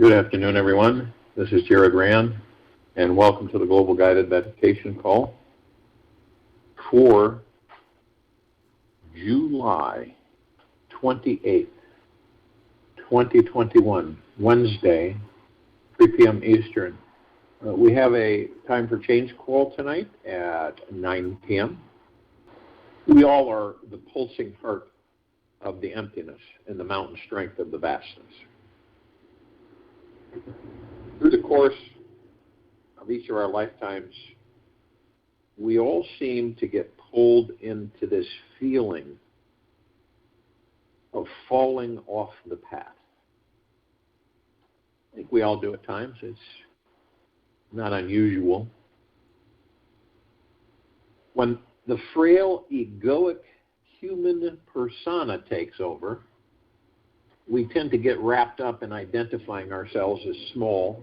Good afternoon, everyone. This is Jared Rand, and welcome to the Global Guided Meditation Call for July 28th, 2021, Wednesday, 3 p.m. Eastern. We have a time for change call tonight at 9 p.m. We all are the pulsing heart of the emptiness and the mountain strength of the vastness. Through the course of each of our lifetimes, we all seem to get pulled into this feeling of falling off the path. I think we all do at times. It's not unusual. When the frail, egoic human persona takes over, we tend to get wrapped up in identifying ourselves as small,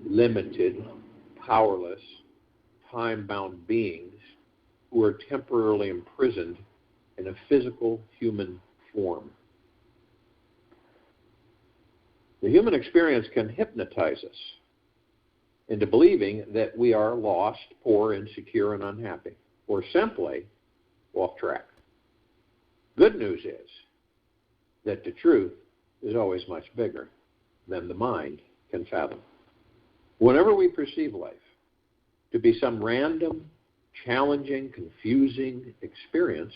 limited, powerless, time-bound beings who are temporarily imprisoned in a physical human form. The human experience can hypnotize us into believing that we are lost, poor, insecure, and unhappy, or simply off track. Good news is that the truth is always much bigger than the mind can fathom. Whenever we perceive life to be some random, challenging, confusing experience,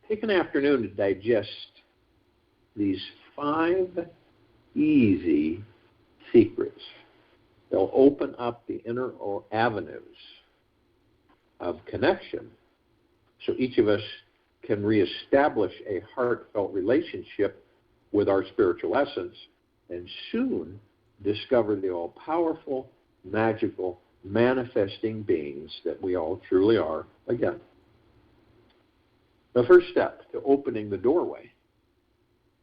take an afternoon to digest these 5 easy secrets. They'll open up the inner avenues of connection so each of us can reestablish a heartfelt relationship with our spiritual essence and soon discover the all-powerful, magical, manifesting beings that we all truly are again. The first step to opening the doorway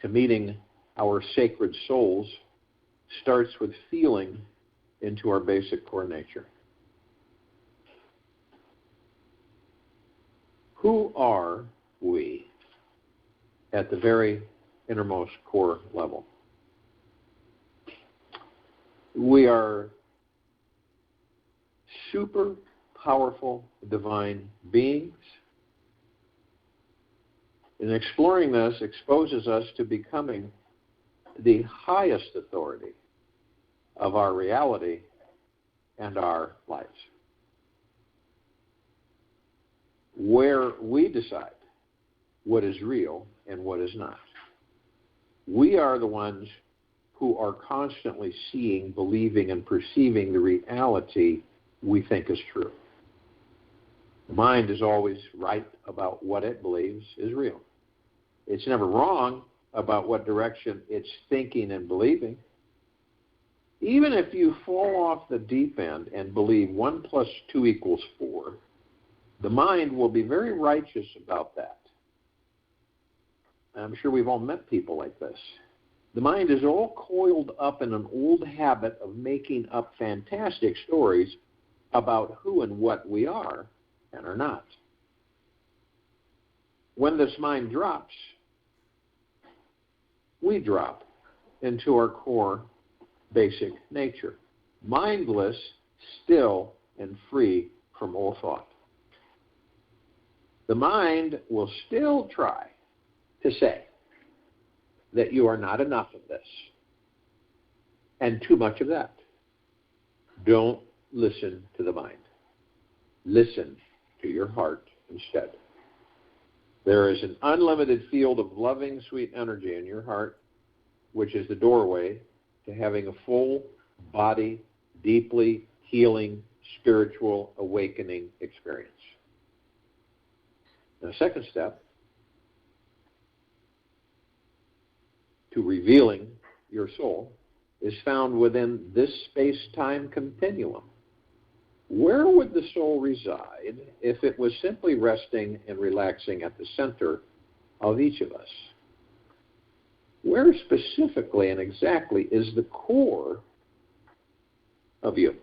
to meeting our sacred souls starts with feeling into our basic core nature. Who are we at the very innermost core level? We are super powerful divine beings. And exploring this exposes us to becoming the highest authority of our reality and our lives, where we decide what is real and what is not. We are the ones who are constantly seeing, believing, and perceiving the reality we think is true. The mind is always right about what it believes is real. It's never wrong about what direction it's thinking and believing. Even if you fall off the deep end and believe 1 + 2 = 4, the mind will be very righteous about that. I'm sure we've all met people like this. The mind is all coiled up in an old habit of making up fantastic stories about who and what we are and are not. When this mind drops, we drop into our core basic nature, mindless, still, and free from all thought. The mind will still try to say that you are not enough of this and too much of that. Don't listen to the mind. Listen to your heart instead. There is an unlimited field of loving, sweet energy in your heart, which is the doorway to having a full body, deeply healing, spiritual awakening experience. Now, the second step to revealing your soul is found within this space-time continuum. Where would the soul reside if it was simply resting and relaxing at the center of each of us? Where specifically and exactly is the core of you?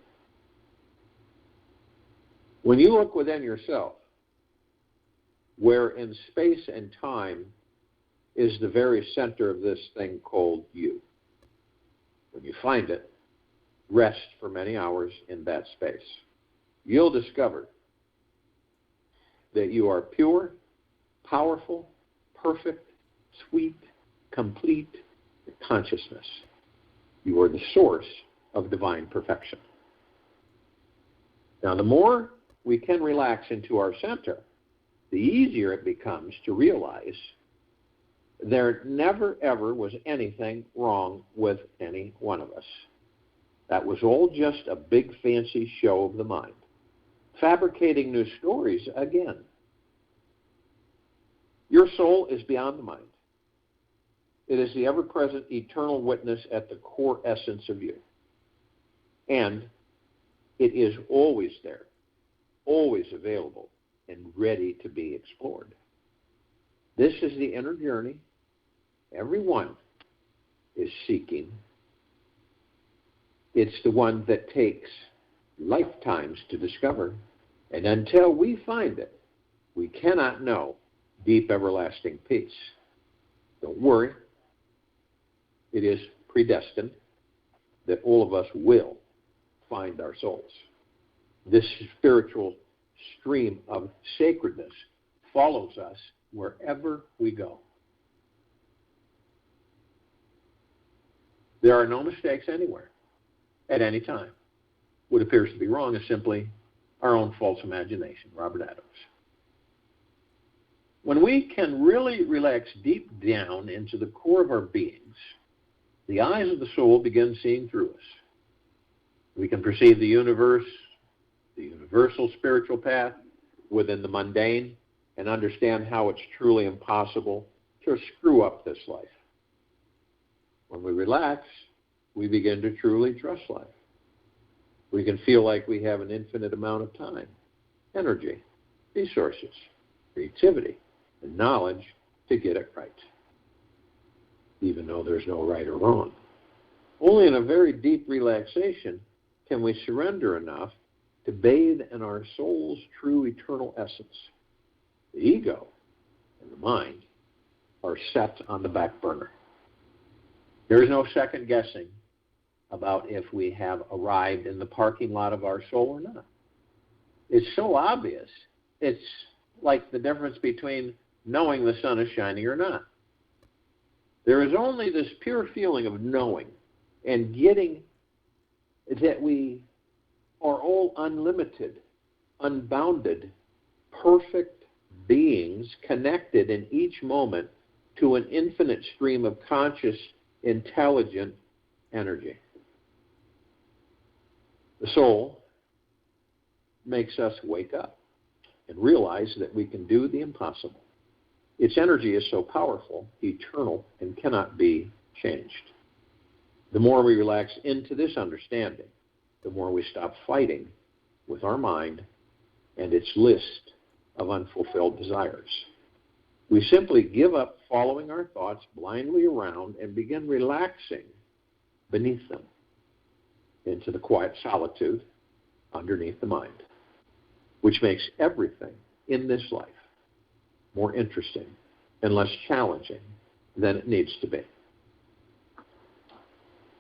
When you look within yourself, where in space and time is the very center of this thing called you? When you find it, rest for many hours in that space. You'll discover that you are pure, powerful, perfect, sweet, complete consciousness. You are the source of divine perfection. Now, the more we can relax into our center, the easier it becomes to realize there never, ever was anything wrong with any one of us. That was all just a big fancy show of the mind, fabricating new stories again. Your soul is beyond the mind. It is the ever-present eternal witness at the core essence of you. And it is always there, always available, and ready to be explored. This is the inner journey everyone is seeking. It's the one that takes lifetimes to discover. And until we find it, we cannot know deep, everlasting peace. Don't worry. It is predestined that all of us will find our souls. This spiritual stream of sacredness follows us wherever we go. There are no mistakes anywhere, at any time. What appears to be wrong is simply our own false imagination. Robert Adams. When we can really relax deep down into the core of our beings, the eyes of the soul begin seeing through us. We can perceive the universe, the universal spiritual path within the mundane, and understand how it's truly impossible to screw up this life. When we relax, we begin to truly trust life. We can feel like we have an infinite amount of time, energy, resources, creativity, and knowledge to get it right, even though there's no right or wrong. Only in a very deep relaxation can we surrender enough to bathe in our soul's true eternal essence. The ego and the mind are set on the back burner. There is no second guessing about if we have arrived in the parking lot of our soul or not. It's so obvious. It's like the difference between knowing the sun is shining or not. There is only this pure feeling of knowing and getting that we are all unlimited, unbounded, perfect beings connected in each moment to an infinite stream of conscious, intelligent energy. The soul makes us wake up and realize that we can do the impossible. Its energy is so powerful, eternal, and cannot be changed. The more we relax into this understanding, the more we stop fighting with our mind and its list of unfulfilled desires. We simply give up following our thoughts blindly around and begin relaxing beneath them into the quiet solitude underneath the mind, which makes everything in this life more interesting and less challenging than it needs to be.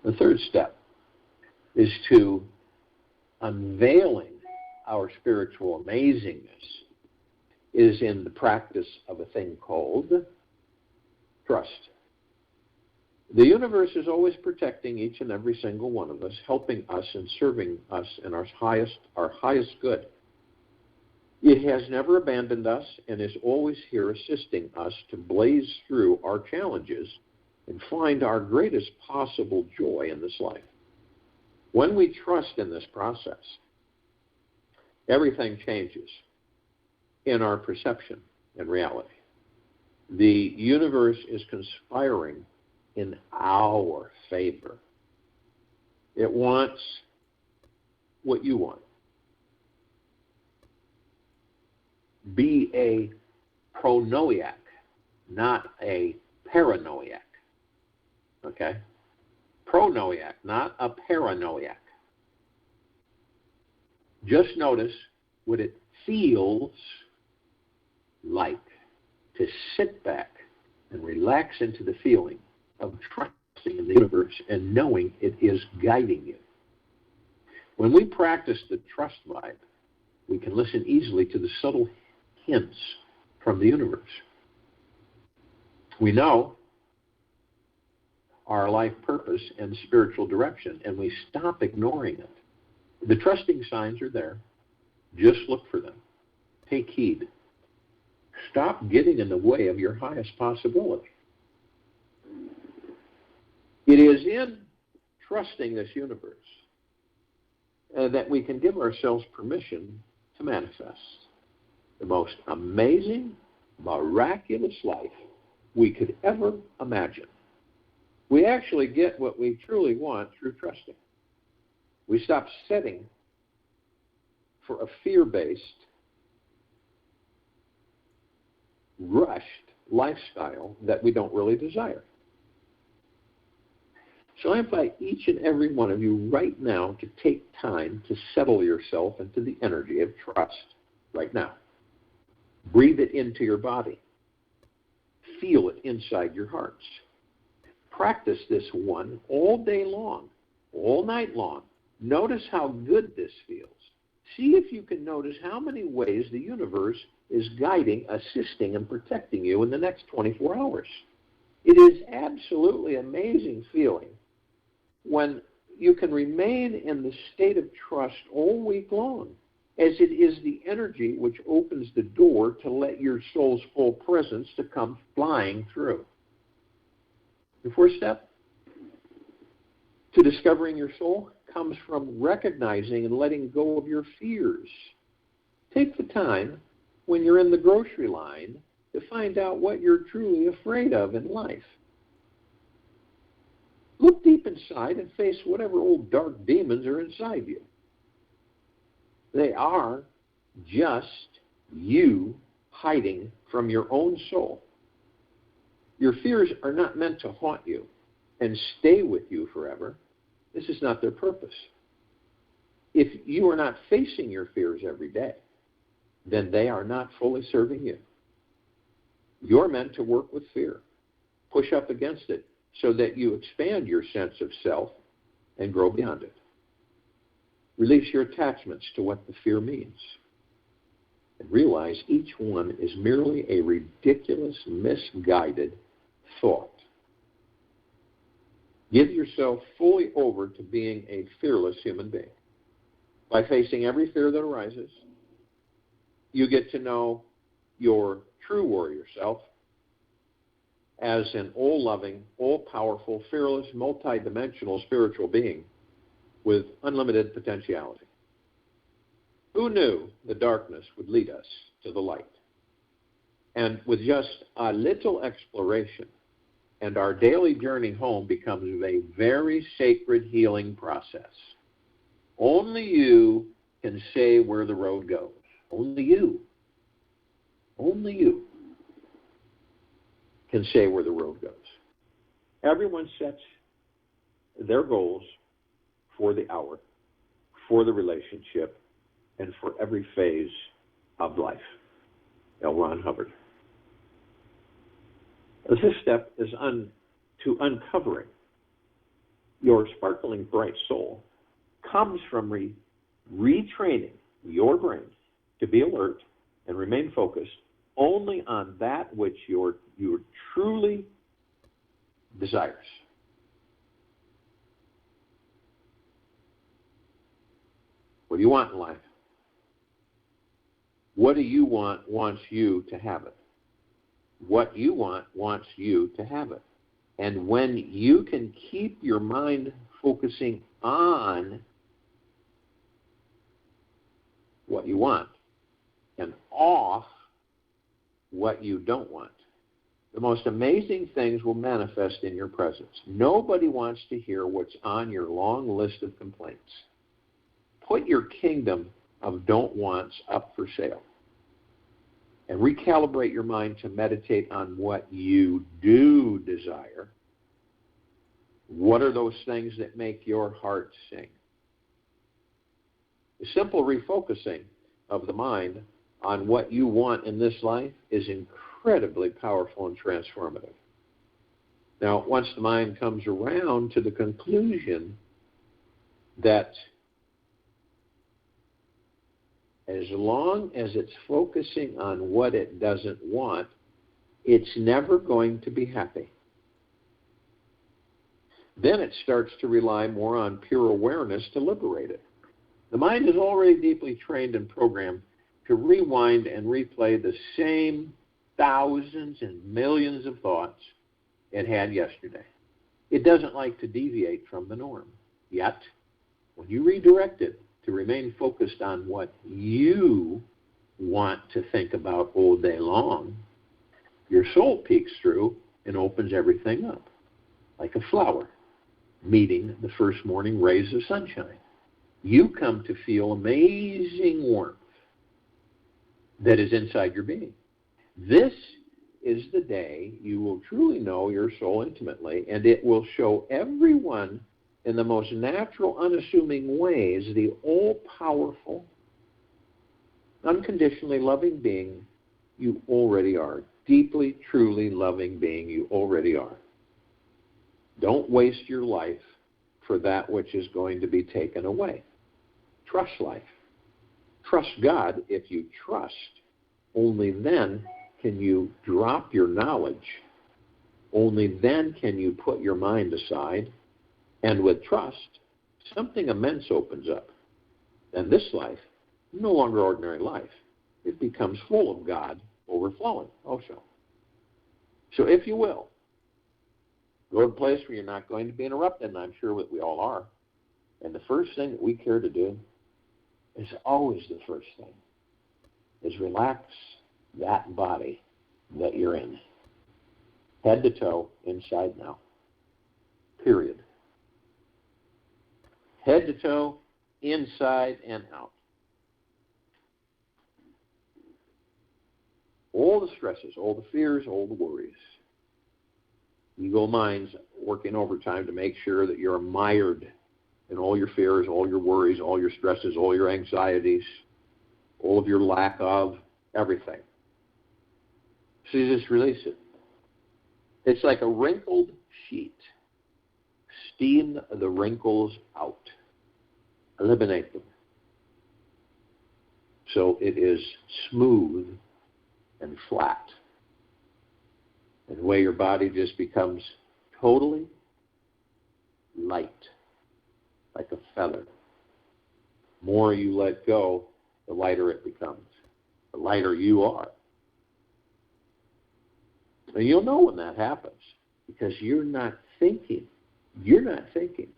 The third step is to unveiling our spiritual amazingness is in the practice of a thing called trust. The universe is always protecting each and every single one of us, helping us and serving us in our highest good. It has never abandoned us and is always here assisting us to blaze through our challenges and find our greatest possible joy in this life. When we trust in this process, everything changes in our perception and reality. The universe is conspiring in our favor. It wants what you want. Be a pronoiac, not a paranoiac. Okay? Pronoiac, not a paranoiac. Just notice what it feels like to sit back and relax into the feeling of trusting in the universe and knowing it is guiding you. When we practice the trust vibe, we can listen easily to the subtle hints from the universe. We know our life purpose and spiritual direction, and we stop ignoring it. The trusting signs are there. Just look for them. Take heed. Stop getting in the way of your highest possibility. It is in trusting this universe that we can give ourselves permission to manifest the most amazing, miraculous life we could ever imagine. We actually get what we truly want through trusting. We stop setting for a fear-based, rushed lifestyle that we don't really desire. So I invite each and every one of you right now to take time to settle yourself into the energy of trust right now. Breathe it into your body. Feel it inside your hearts. Practice this one all day long, all night long. Notice how good this feels. See if you can notice how many ways the universe is guiding, assisting, and protecting you in the next 24 hours. It is absolutely amazing feeling when you can remain in the state of trust all week long, as it is the energy which opens the door to let your soul's full presence to come flying through. The first step to discovering your soul comes from recognizing and letting go of your fears. Take the time when you're in the grocery line to find out what you're truly afraid of in life. Look deep inside and face whatever old dark demons are inside you. They are just you hiding from your own soul. Your fears are not meant to haunt you and stay with you forever. This is not their purpose. If you are not facing your fears every day, then they are not fully serving you. You're meant to work with fear, push up against it, so that you expand your sense of self and grow beyond it. Release your attachments to what the fear means. And realize each one is merely a ridiculous, misguided thought. Give yourself fully over to being a fearless human being. By facing every fear that arises, you get to know your true warrior self as an all-loving, all-powerful, fearless, multidimensional spiritual being with unlimited potentiality. Who knew the darkness would lead us to the light? And with just a little exploration, and our daily journey home becomes a very sacred healing process. Only you can say where the road goes. Only you. Only you can say where the road goes. Everyone sets their goals for the hour, for the relationship, and for every phase of life. L. Ron Hubbard. This step is to uncovering your sparkling bright soul comes from retraining your brain to be alert and remain focused only on that which your truly desires. What do you want in life? What do you want wants you to have it. What you want wants you to have it. And when you can keep your mind focusing on what you want and off what you don't want, the most amazing things will manifest in your presence. Nobody wants to hear what's on your long list of complaints. Put your kingdom of don't wants up for sale. And recalibrate your mind to meditate on what you do desire. What are those things that make your heart sing? The simple refocusing of the mind on what you want in this life is incredibly powerful and transformative. Now, once the mind comes around to the conclusion that as long as it's focusing on what it doesn't want, it's never going to be happy. Then it starts to rely more on pure awareness to liberate it. The mind is already deeply trained and programmed to rewind and replay the same thousands and millions of thoughts it had yesterday. It doesn't like to deviate from the norm. Yet, when you redirect it to remain focused on what you want to think about all day long, your soul peeks through and opens everything up, like a flower meeting the first morning rays of sunshine. You come to feel amazing warmth that is inside your being. This is the day you will truly know your soul intimately, and it will show everyone in the most natural, unassuming ways the all-powerful, unconditionally loving being you already are. Deeply, truly loving being you already are. Don't waste your life for that which is going to be taken away. Trust life. Trust God. If you trust, only then can you drop your knowledge. Only then can you put your mind aside. And with trust, something immense opens up. And this life, no longer ordinary life, it becomes full of God, overflowing. So if you will, go to a place where you're not going to be interrupted, and I'm sure that we all are. And the first thing that we care to do is always the first thing, is relax that body that you're in. Head to toe, inside now. Period. Head to toe, inside and out. All the stresses, all the fears, all the worries. Ego mind's working overtime to make sure that you're mired in all your fears, all your worries, all your stresses, all your anxieties, all of your lack of everything. So you just release it. It's like a wrinkled sheet. Steam the wrinkles out. Eliminate them. So it is smooth and flat. And the way your body just becomes totally light, like a feather. The more you let go, the lighter it becomes. The lighter you are. And you'll know when that happens, because you're not thinking. You're not thinking.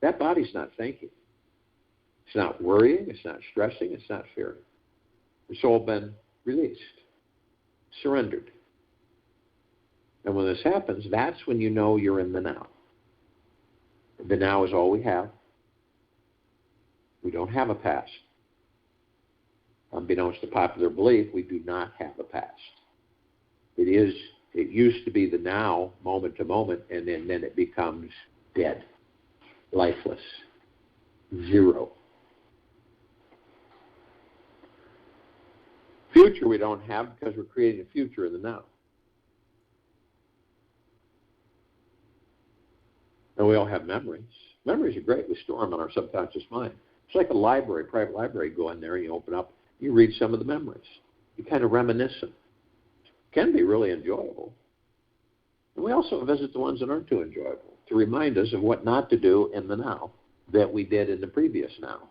That body's not thinking. It's not worrying, it's not stressing, it's not fearing. It's all been released, surrendered. And when this happens, that's when you know you're in the now. The now is all we have. We don't have a past. Unbeknownst to popular belief, we do not have a past. It used to be the now, moment to moment, and then it becomes dead, lifeless, zero. Future we don't have because we're creating a future in the now. And we all have memories. Memories are great. We store them in our subconscious mind. It's like a library, private library. You go in there and you open up, you read some of the memories. You kind of reminisce them. It can be really enjoyable. And we also visit the ones that aren't too enjoyable to remind us of what not to do in the now that we did in the previous now.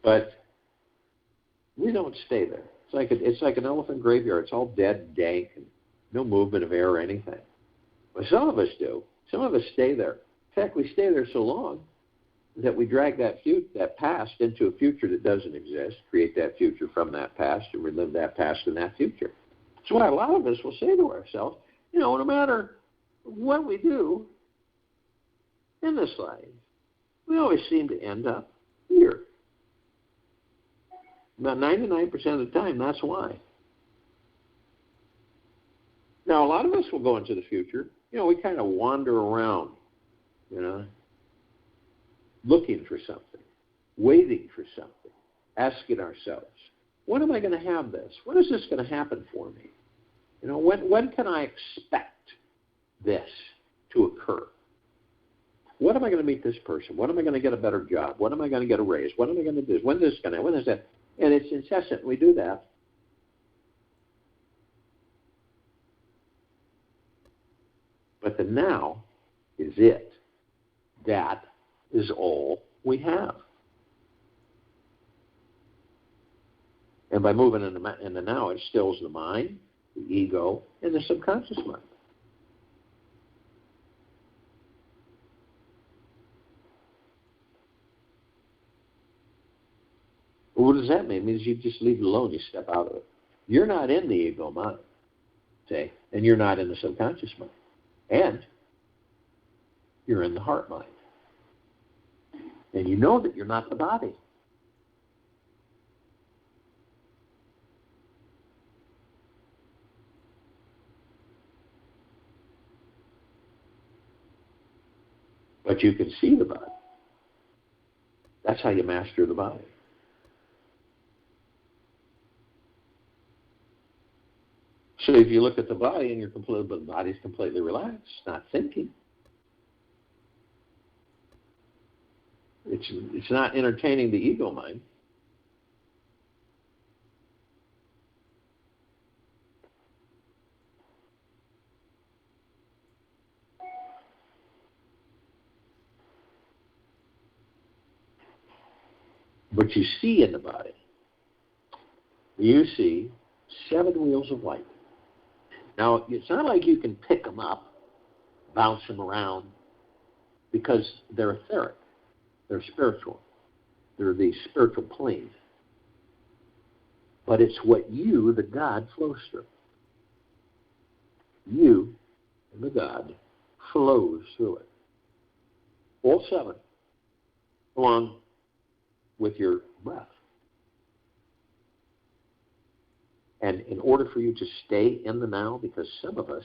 But we don't stay there. It's like an elephant graveyard. It's all dead and dank and no movement of air or anything. But some of us do. Some of us stay there. In fact, we stay there so long that we drag that past into a future that doesn't exist, create that future from that past, and relive that past in that future. That's why a lot of us will say to ourselves, no matter what we do in this life, we always seem to end up here. About 99% of the time, that's why. Now, a lot of us will go into the future. We kind of wander around, looking for something, waiting for something, asking ourselves, when am I going to have this? When is this going to happen for me? When can I expect this to occur? When am I going to meet this person? When am I going to get a better job? When am I going to get a raise? When am I going to do this? When is this going to? When is that? And it's incessant. We do that. But the now is it. That is all we have. And by moving in the now, it stills the mind, the ego, and the subconscious mind. Well, what does that mean? It means you just leave it alone, you step out of it. You're not in the ego mind, say, and you're not in the subconscious mind. And you're in the heart mind. And you know that you're not the body. But you can see the body. That's how you master the body. So if you look at the body and the body's completely relaxed, not thinking. It's not entertaining the ego mind. But you see in the body, you see 7 wheels of light. Now, it's not like you can pick them up, bounce them around, because they're etheric. They're spiritual. They're the spiritual plane. But it's what you, the God, flows through. You, the God, flows through it. All 7, along with your breath. And in order for you to stay in the now, because some of us,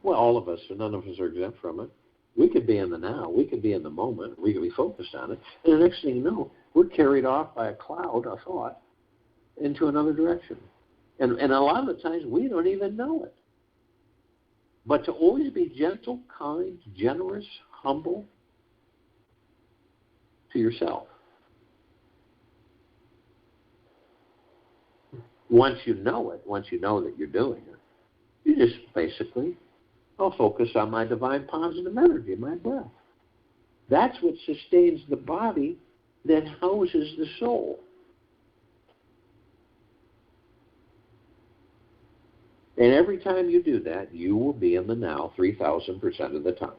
well, all of us, none of us are exempt from it, we could be in the now, we could be in the moment, we could be focused on it, and the next thing you know, we're carried off by a cloud of thought into another direction. And a lot of the times we don't even know it. But to always be gentle, kind, generous, humble to yourself. Once you know it, once you know that you're doing it, you just basically, I'll focus on my divine positive energy, my breath. That's what sustains the body that houses the soul. And every time you do that, you will be in the now 3,000% of the time.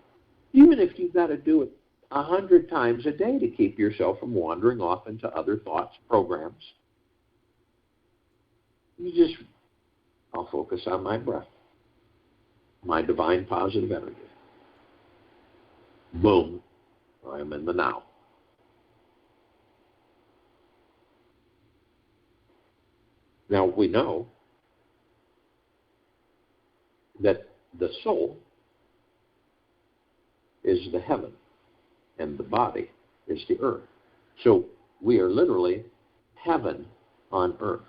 Even if you've got to do it 100 times a day to keep yourself from wandering off into other thoughts, programs. You just, I'll focus on my breath, my divine positive energy. Boom, I am in the now. Now we know that the soul is the heaven and the body is the earth. So we are literally heaven on earth.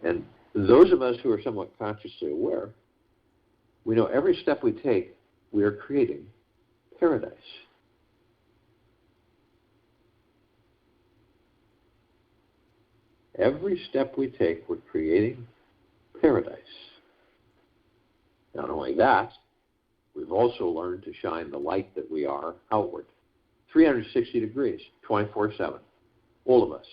And those of us who are somewhat consciously aware, we know every step we take, we are creating paradise. Every step we take, we're creating paradise. Not only that, we've also learned to shine the light that we are outward. 360 degrees, 24/7. All of us.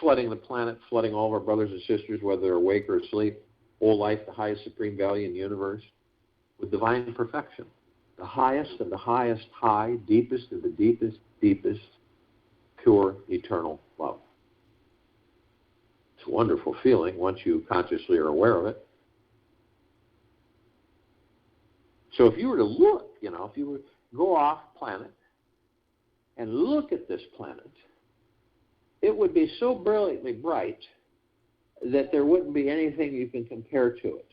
Flooding the planet, flooding all of our brothers and sisters, whether they're awake or asleep, all life, the highest supreme value in the universe, with divine perfection. The highest of the highest high, deepest of the deepest, deepest, pure, eternal love. It's a wonderful feeling once you consciously are aware of it. So if you were to look, if you were to go off planet and look at this planet, it would be so brilliantly bright that there wouldn't be anything you can compare to it.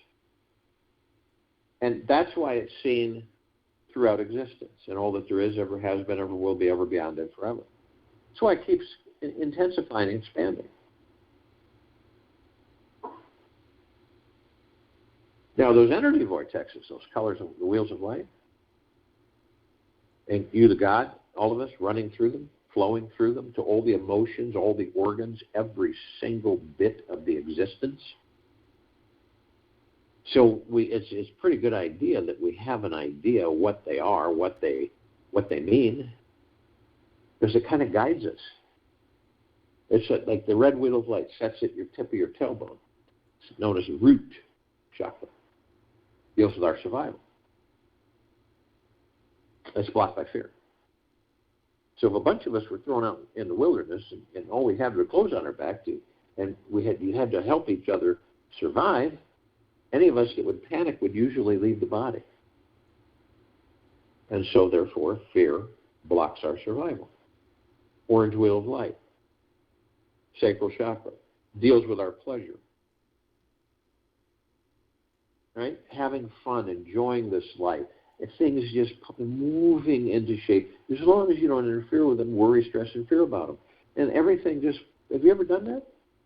And that's why it's seen throughout existence and all that there is, ever has been, ever will be, ever beyond, and forever. That's why it keeps intensifying and expanding. Now, those energy vortexes, those colors of the wheels of light, and you, the God, all of us running through them, flowing through them to all the emotions, all the organs, every single bit of the existence. So it's a pretty good idea that we have an idea what they are, what they mean, because it kind of guides us. It's like the red wheel of light sets at your tip of your tailbone. It's known as root chakra. Deals with our survival. It's blocked by fear. So if a bunch of us were thrown out in the wilderness and all we had were clothes on our back, and you had to help each other survive, any of us that would panic would usually leave the body. And so therefore, fear blocks our survival. Orange wheel of light, sacral chakra, deals with our pleasure. Right? Having fun, enjoying this life. If things just moving into shape, as long as you don't interfere with them, worry, stress, and fear about them. And everything just, have you ever done that?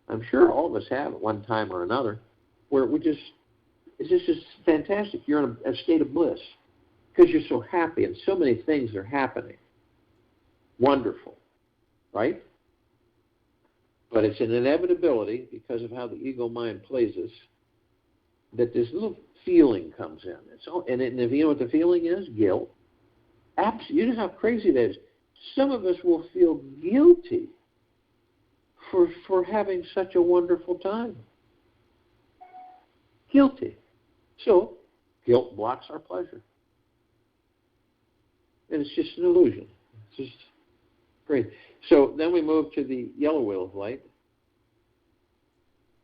I'm sure all of us have at one time or another, where it's just fantastic. You're in a state of bliss because you're so happy and so many things are happening. Wonderful, right? But it's an inevitability because of how the ego mind plays us that this little feeling comes in. And if you know what the feeling is, guilt. You know how crazy that is. Some of us will feel guilty for having such a wonderful time. Guilty. So, guilt blocks our pleasure. And it's just an illusion. It's just great. So then we move to the yellow wheel of light.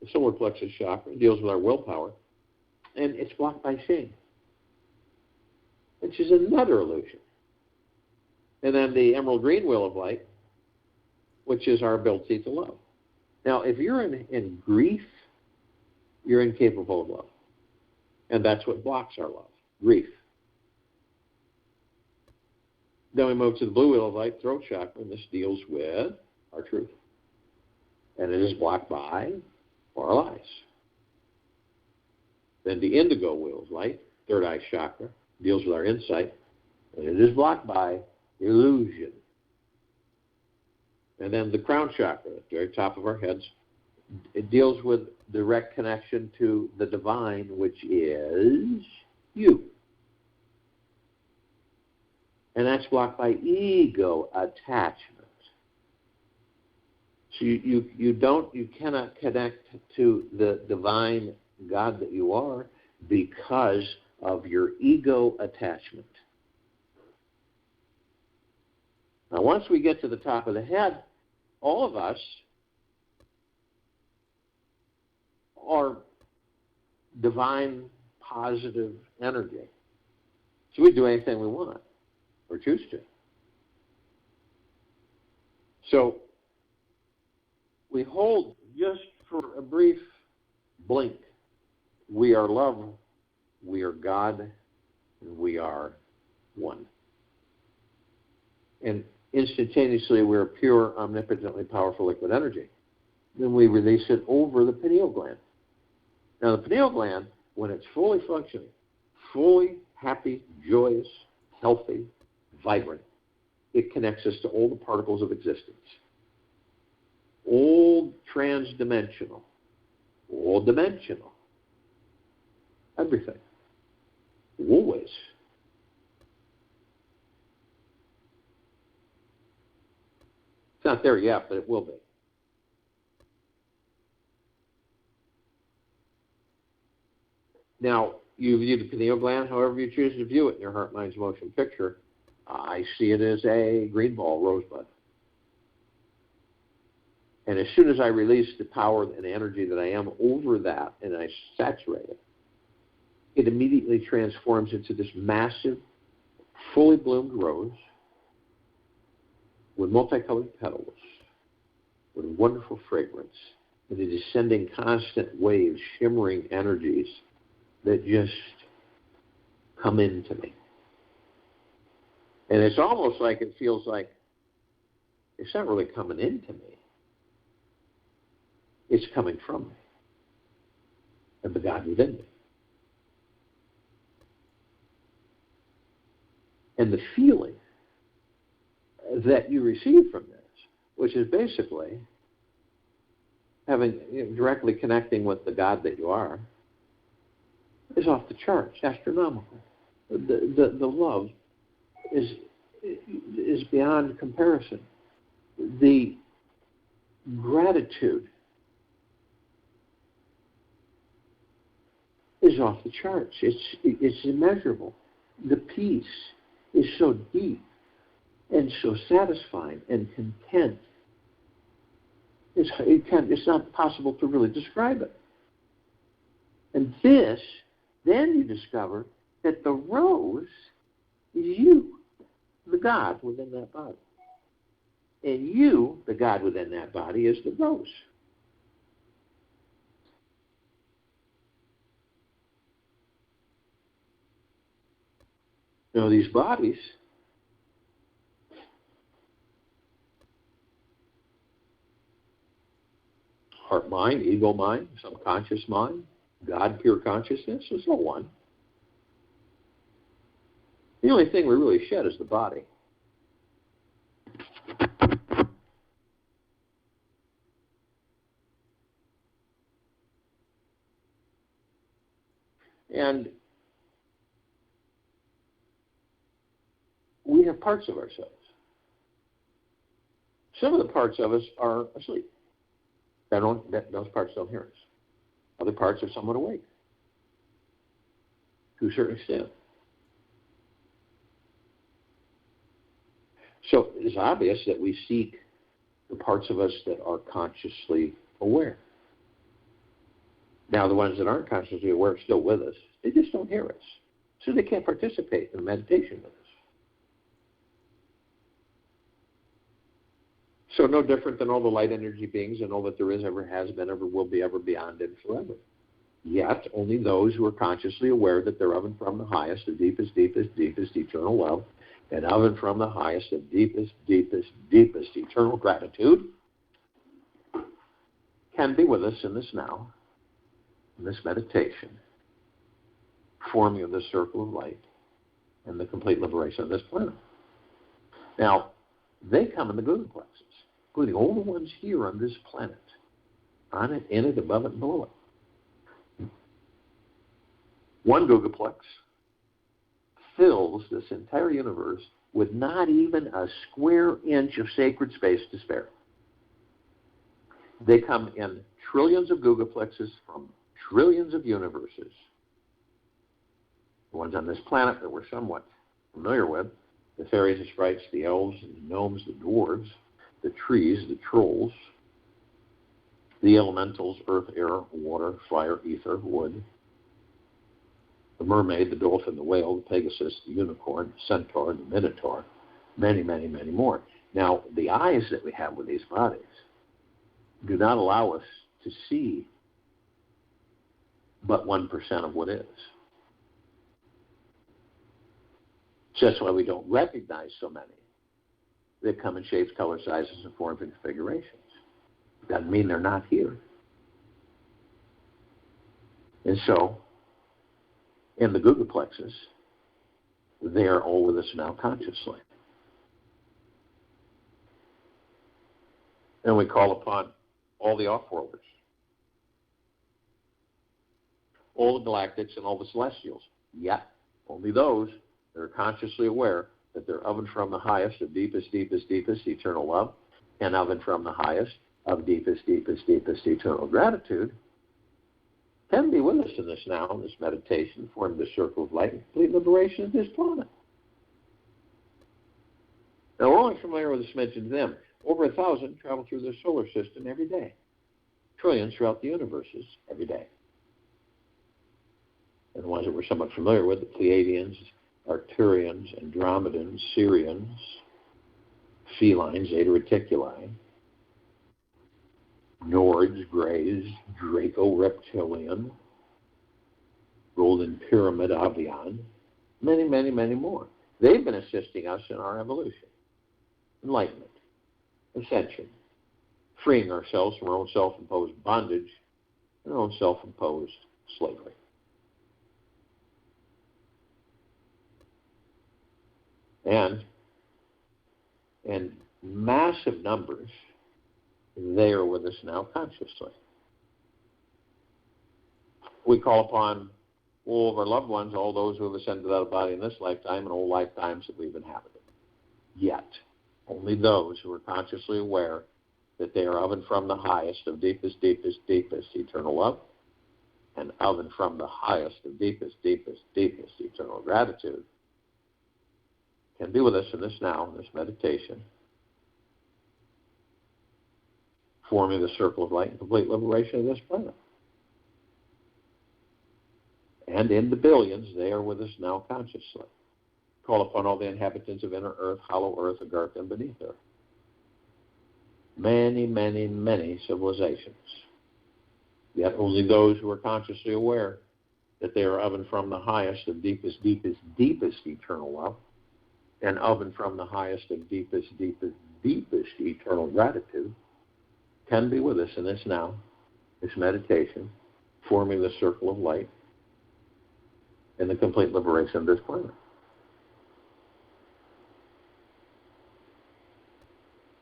The solar plexus chakra deals with our willpower. And it's blocked by shame, which is another illusion. And then the emerald green wheel of light, which is our ability to love. Now, if you're in grief, you're incapable of love. And that's what blocks our love, grief. Then we move to the blue wheel of light, throat chakra, and this deals with our truth. And it is blocked by our lies. Then the indigo wheel of light, third eye chakra, deals with our insight, and it is blocked by illusion. And then the crown chakra, at the very top of our heads, it deals with direct connection to the divine, which is you. And that's blocked by ego attachment. So you cannot connect to the divine God that you are because of your ego attachment. Now, once we get to the top of the head, all of us are divine, positive energy. So we do anything we want or choose to. So we hold just for a brief blink. We are love, we are God, and we are one. And instantaneously, we're pure, omnipotently powerful liquid energy. Then we release it over the pineal gland. Now, the pineal gland, when it's fully functioning, fully happy, joyous, healthy, vibrant, it connects us to all the particles of existence. All transdimensional, all dimensional. Everything. Always. It's not there yet, but it will be. Now, you view the pineal gland however you choose to view it in your heart, mind's motion picture. I see it as a green ball rosebud. And as soon as I release the power and energy that I am over that and I saturate it, it immediately transforms into this massive, fully bloomed rose with multicolored petals, with wonderful fragrance, and the descending constant waves, shimmering energies that just come into me. And it's almost like it feels like it's not really coming into me. It's coming from me and the God within me. And the feeling that you receive from this, which is basically directly connecting with the God that you are, is off the charts, astronomical. The love is beyond comparison. The gratitude is off the charts. It's immeasurable. The peace is so deep and so satisfying and content. It's not possible to really describe it. And then you discover that the rose is you, the God within that body. And you, the God within that body, is the rose. Now, these bodies heart mind, ego mind, subconscious mind, God, pure consciousness, is all one. The only thing we really shed is the body. And we have parts of ourselves. Some of the parts of us are asleep. Those parts don't hear us. Other parts are somewhat awake, to a certain extent. So it's obvious that we seek the parts of us that are consciously aware. Now, the ones that aren't consciously aware are still with us. They just don't hear us. So they can't participate in meditation with us. So no different than all the light energy beings and all that there is, ever has been, ever will be, ever beyond, and forever. Yet, only those who are consciously aware that they're of and from the highest, the deepest, deepest, deepest eternal love, and of and from the highest, the deepest, deepest, deepest eternal gratitude, can be with us in this now, in this meditation, forming of this circle of light and the complete liberation of this planet. Now, they come in the Guna plexus, including all the ones here on this planet, on it, in it, above it, and below it. One gugaplex fills this entire universe with not even a square inch of sacred space to spare. They come in trillions of gugaplexes from trillions of universes. The ones on this planet that we're somewhat familiar with, the fairies, the sprites, the elves, the gnomes, the dwarves, the trees, the trolls, the elementals, earth, air, water, fire, ether, wood, the mermaid, the dolphin, the whale, the pegasus, the unicorn, the centaur, the minotaur, many, many, many more. Now, the eyes that we have with these bodies do not allow us to see but 1% of what is. So that's why we don't recognize so many. They come in shapes, color, sizes, and forms and configurations. Doesn't mean they're not here. And so, in the gugaplexes, they are all with us now consciously. And we call upon all the off-worlders, all the galactics and all the celestials. Yet, only those that are consciously aware that they're of and from the highest of deepest, deepest, deepest eternal love, and of and from the highest of deepest, deepest, deepest eternal gratitude, can be with us in this now, in this meditation, forming the circle of light and complete liberation of this planet. Now, we're only familiar with a smidgen of them. Over 1,000 travel through the solar system every day. Trillions throughout the universes every day. And the ones that we're somewhat familiar with, the Pleiadians, Arcturians, Andromedans, Sirians, Felines, Zeta Reticuli, Nords, Greys, Draco Reptilian, Golden Pyramid Avian, many, many, many more. They've been assisting us in our evolution, enlightenment, ascension, freeing ourselves from our own self-imposed bondage and our own self-imposed slavery. And in massive numbers, they are with us now consciously. We call upon all of our loved ones, all those who have ascended out of body in this lifetime and all lifetimes that we've inhabited. Yet, only those who are consciously aware that they are of and from the highest of deepest, deepest, deepest eternal love, and of and from the highest of deepest, deepest, deepest eternal gratitude, can be with us in this now, in this meditation, forming the circle of light and complete liberation of this planet. And in the billions, they are with us now consciously. Call upon all the inhabitants of inner earth, hollow earth, agartha, and beneath earth. Many, many, many civilizations. Yet only those who are consciously aware that they are of and from the highest of deepest, deepest, deepest eternal love, and of and from the highest of deepest, deepest, deepest eternal gratitude, can be with us in this now, this meditation, forming the circle of light and the complete liberation of this planet.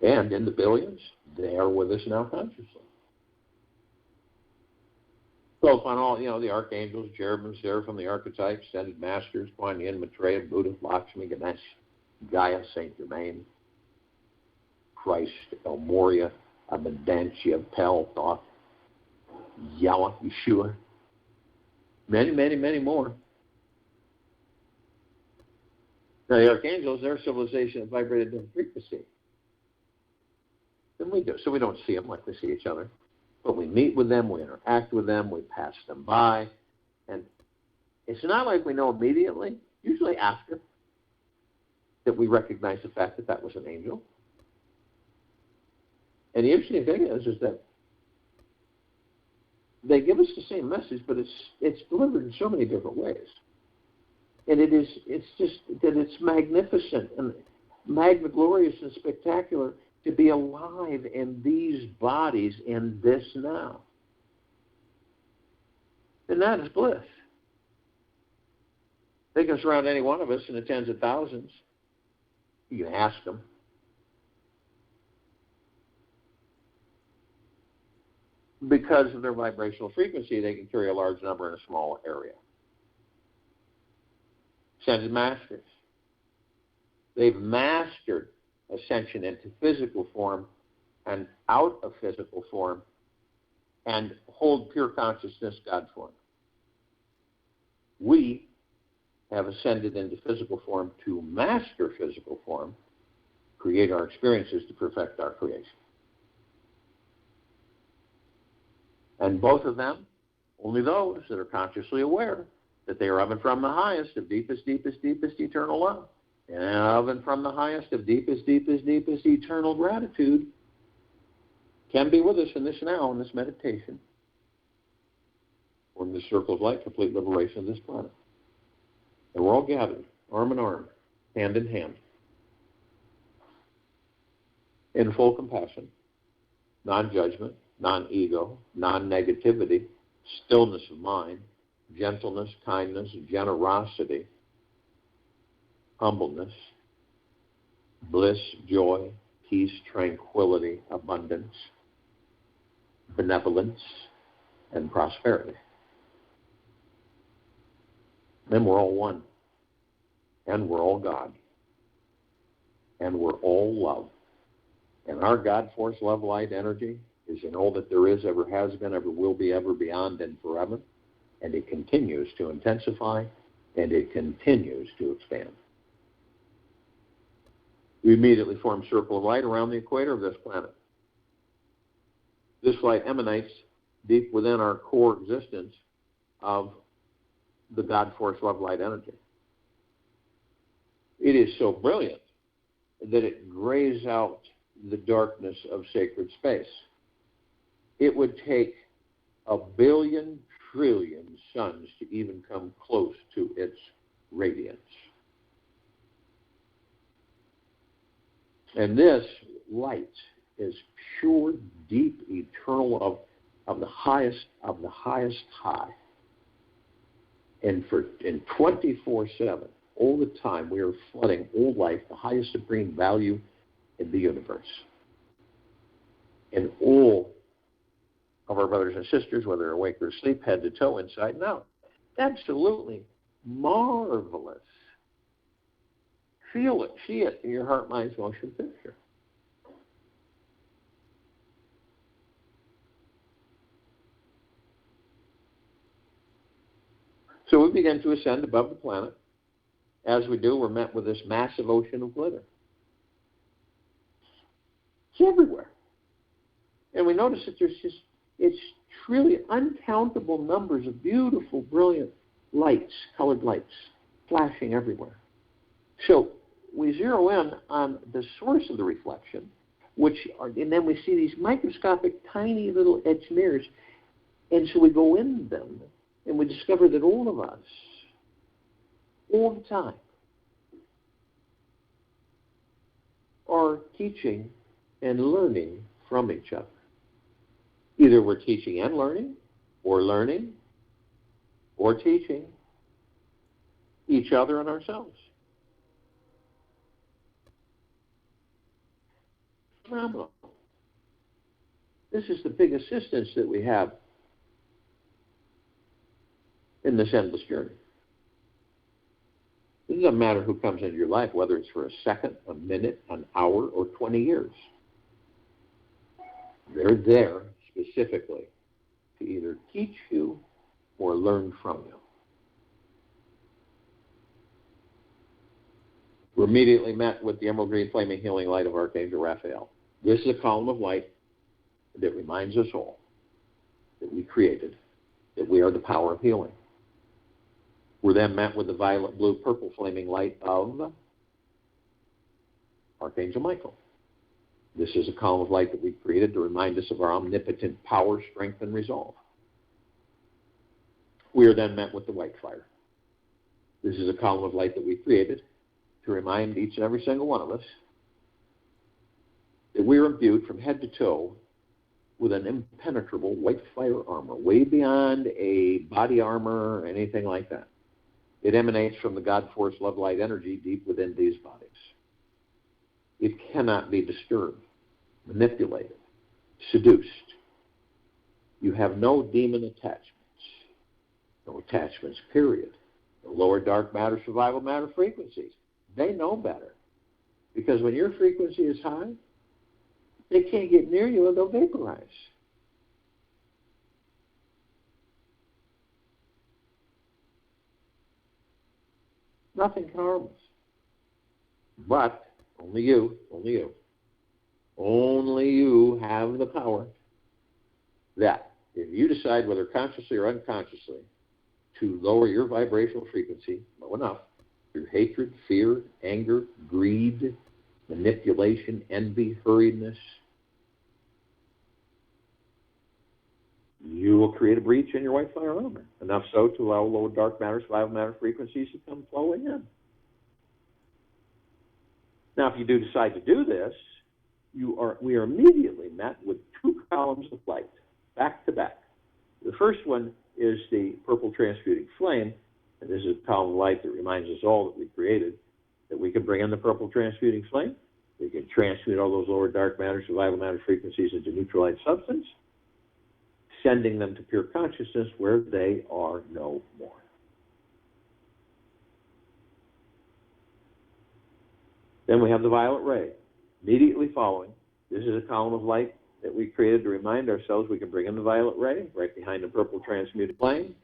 And in the billions, they are with us now consciously. So upon all, the archangels, cherubim, seraphim, the archetypes, ascended masters, Kuan Yin, Maitreya, Buddha, Lakshmi, Ganesh, Gaia, Saint Germain, Christ, El Moria, Abundantia, Pel, Thoth, Yahweh, Yeshua, many, many, many more. Now the archangels, their civilization vibrated at different frequency than we do. So we don't see them like we see each other. But we meet with them, we interact with them, we pass them by. And it's not like we know immediately, usually after, that we recognize the fact that that was an angel. And the interesting thing is that they give us the same message, but it's delivered in so many different ways. And it's just that it's magnificent and magna-glorious and spectacular to be alive in these bodies in this now. And that is bliss. They can surround any one of us in the tens of thousands. You can ask them. Because of their vibrational frequency, they can carry a large number in a small area. Ascended masters. They've mastered ascension into physical form and out of physical form and hold pure consciousness God form. We have ascended into physical form to master physical form, create our experiences to perfect our creation. And both of them, only those that are consciously aware that they are of and from the highest of deepest, deepest, deepest eternal love, and of and from the highest of deepest, deepest, deepest eternal gratitude, can be with us in this now, in this meditation, or in the circle of light, complete liberation of this planet. And we're all gathered, arm in arm, hand in hand, in full compassion, non-judgment, non-ego, non-negativity, stillness of mind, gentleness, kindness, generosity, humbleness, bliss, joy, peace, tranquility, abundance, benevolence, and prosperity. Then we're all one, and we're all God, and we're all love. And our God force, love, light, energy is in all that there is, ever has been, ever will be, ever beyond, and forever. And it continues to intensify, and it continues to expand. We immediately form a circle of light around the equator of this planet. This light emanates deep within our core existence of the God force, love, light, energy. It is so brilliant that it grays out the darkness of sacred space. It would take 1 billion trillion suns to even come close to its radiance. And this light is pure, deep highest of the highest high. And 24/7, all the time, we are flooding all life, the highest supreme value in the universe. And all of our brothers and sisters, whether they're awake or asleep, head to toe, inside and out. Absolutely marvelous. Feel it, see it in your heart, mind, motion picture. So we begin to ascend above the planet. As we do, we're met with this massive ocean of glitter. It's everywhere. And we notice that it's truly uncountable numbers of beautiful, brilliant lights, colored lights, flashing everywhere. So we zero in on the source of the reflection, and then we see these microscopic, tiny little edge mirrors, and so we go in them, and we discover that all of us, all the time, are teaching and learning from each other. Either we're teaching and learning, or teaching each other and ourselves. Phenomenal. This is the big assistance that we have in this endless journey. It doesn't matter who comes into your life, whether it's for a second, a minute, an hour, or 20 years. They're there specifically to either teach you or learn from you. We're immediately met with the emerald green flaming healing light of Archangel Raphael. This is a column of light that reminds us all that we created, that we are the power of healing. We're then met with the violet, blue, purple flaming light of Archangel Michael. This is a column of light that we created to remind us of our omnipotent power, strength, and resolve. We are then met with the white fire. This is a column of light that we created to remind each and every single one of us that we are imbued from head to toe with an impenetrable white fire armor, way beyond a body armor or anything like that. It emanates from the God force, love, light, energy deep within these bodies. It cannot be disturbed, manipulated, seduced. You have no demon attachments. No attachments, period. The lower dark matter, survival matter frequencies. They know better. Because when your frequency is high, they can't get near you or they'll vaporize. Nothing can harm us. But only you have the power that if you decide, whether consciously or unconsciously, to lower your vibrational frequency low enough through hatred, fear, anger, greed, manipulation, envy, hurriedness, you will create a breach in your white fire armor, enough so to allow lower dark matter, survival matter frequencies to come flowing in. Now, if you do decide to do this, we are immediately met with two columns of light, back to back. The first one is the purple transmuting flame, and this is a column of light that reminds us all that we created, that we can bring in the purple transmuting flame. We can transmute all those lower dark matter, survival matter frequencies into neutral light substance, sending them to pure consciousness where they are no more. Then we have the violet ray. Immediately following, this is a column of light that we created to remind ourselves we can bring in the violet ray right behind the purple transmuted flame.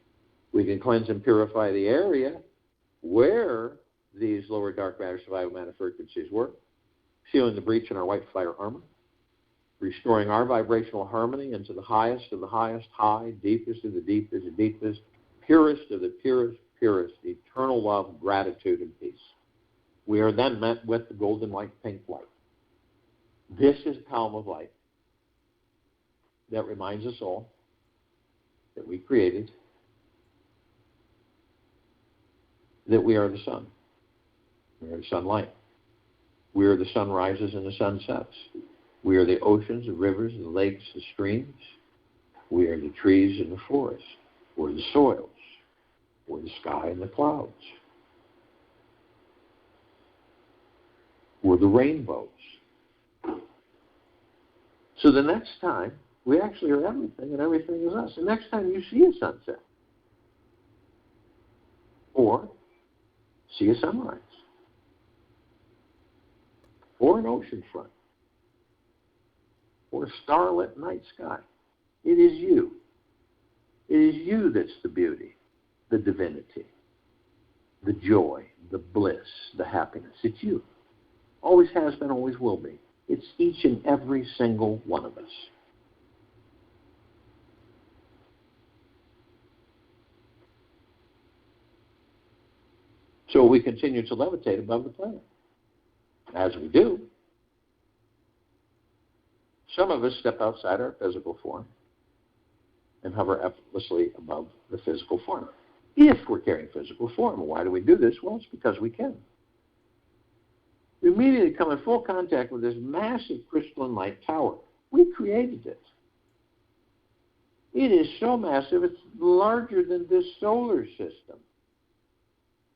We can cleanse and purify the area where these lower dark matter, survival matter frequencies were, sealing the breach in our white fire armor, restoring our vibrational harmony into the highest of the highest high, deepest of the deepest, purest of the purest, eternal love, gratitude, and peace. We are then met with the golden white pink light. This is a column of light that reminds us all that we created, that we are the sun. We are the sunlight. We are the sunrises and the sunsets. We are the oceans, the rivers, the lakes, the streams. We are the trees and the forest. We're the soils. We're the sky and the clouds. We're the rainbows. So the next time, we actually are everything, and everything is us. The next time you see a sunset, or see a sunrise, or an ocean front, or a starlit night sky, it is you. It is you that's the beauty, the divinity, the joy, the bliss, the happiness. It's you. Always has been, always will be. It's each and every single one of us. So we continue to levitate above the planet. As we do, some of us step outside our physical form and hover effortlessly above the physical form. If we're carrying physical form, why do we do this? Well, it's because we can. We immediately come in full contact with this massive crystalline light tower. We created it. It is so massive, it's larger than this solar system.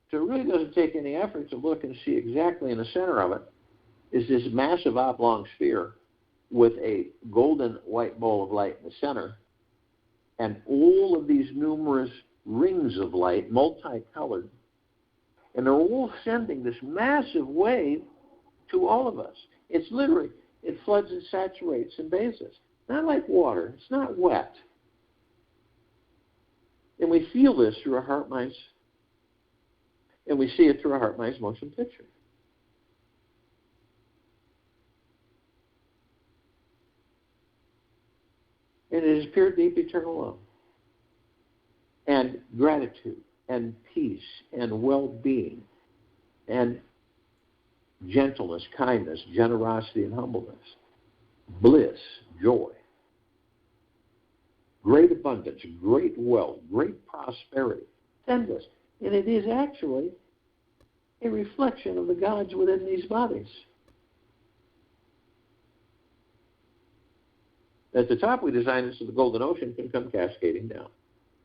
So it really doesn't take any effort to look and see exactly in the center of it is this massive oblong sphere with a golden white ball of light in the center and all of these numerous rings of light, multicolored, and they're all sending this massive wave to all of us. It's literally, it floods and saturates and bathes us. Not like water. It's not wet. And we feel this through our heart, minds, and we see it through our heart, minds, motion picture. And it is pure, deep, eternal love. And gratitude, and peace, and well-being, and gentleness, kindness, generosity, and humbleness. Bliss, joy. Great abundance, great wealth, great prosperity. Endless. And it is actually a reflection of the gods within these bodies. At the top, we designed it so the golden ocean can come cascading down,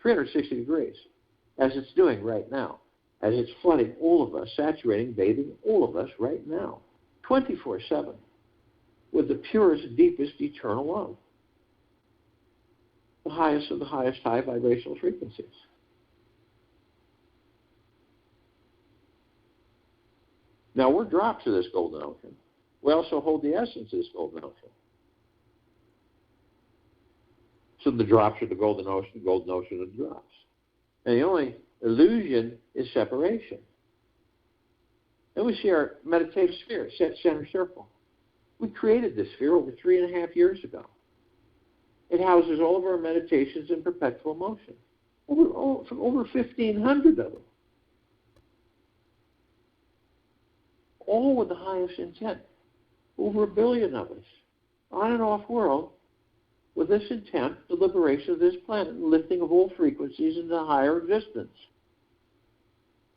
360 degrees, as it's doing right now, as it's flooding all of us, saturating, bathing all of us right now, 24/7, with the purest, deepest, eternal love, the highest of the highest high vibrational frequencies. Now, we're drops of this golden ocean. We also hold the essence of this golden ocean. So the drops are the golden ocean are the drops. And the only illusion is separation. Then we see our meditative sphere, set center circle. We created this sphere over 3.5 years ago. It houses all of our meditations in perpetual motion. Over 1,500 of them. All with the highest intent. Over 1 billion of us. On and off world. With this intent, the liberation of this planet, and lifting of all frequencies into higher existence.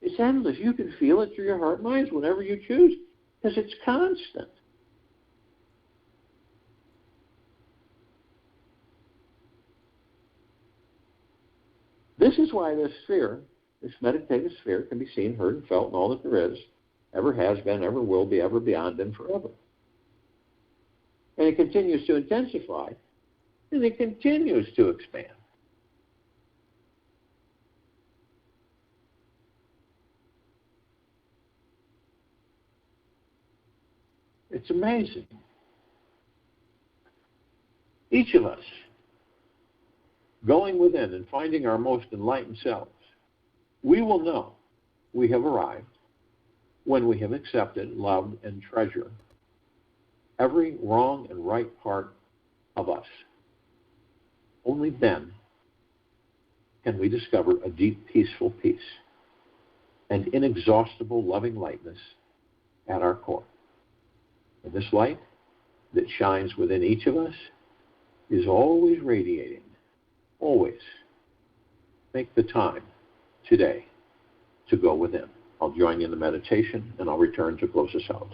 It's endless. You can feel it through your heart and minds whenever you choose, because it's constant. This is why this sphere, this meditative sphere, can be seen, heard, and felt in all that there is, ever has been, ever will be, ever beyond, and forever. And it continues to intensify. And it continues to expand. It's amazing. Each of us going within and finding our most enlightened selves, we will know we have arrived when we have accepted, loved, and treasured every wrong and right part of us. Only then can we discover a deep, peaceful peace and inexhaustible loving lightness at our core. And this light that shines within each of us is always radiating. Always. Make the time today to go within. I'll join you in the meditation, and I'll return to close us out.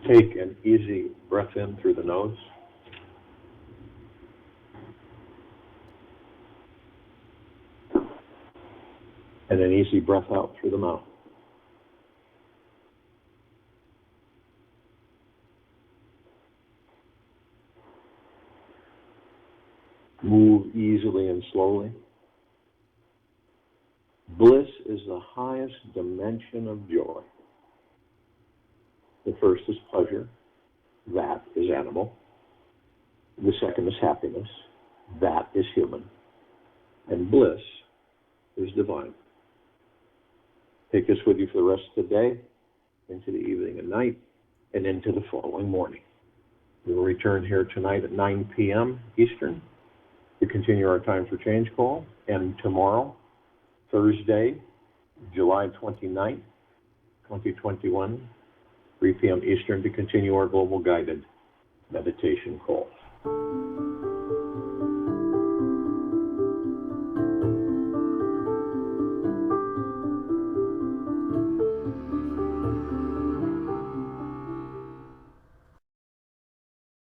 Take an easy breath in through the nose. And an easy breath out through the mouth. Move easily and slowly. Bliss is the highest dimension of joy. The first is pleasure. That is animal. The second is happiness. That is human. And bliss is divine. Take this with you for the rest of the day, into the evening and night, and into the following morning. We will return here tonight at 9 p.m. Eastern to continue our Time for Change call, and tomorrow, Thursday, July 29th, 2021, 3 p.m. Eastern, to continue our global guided meditation call.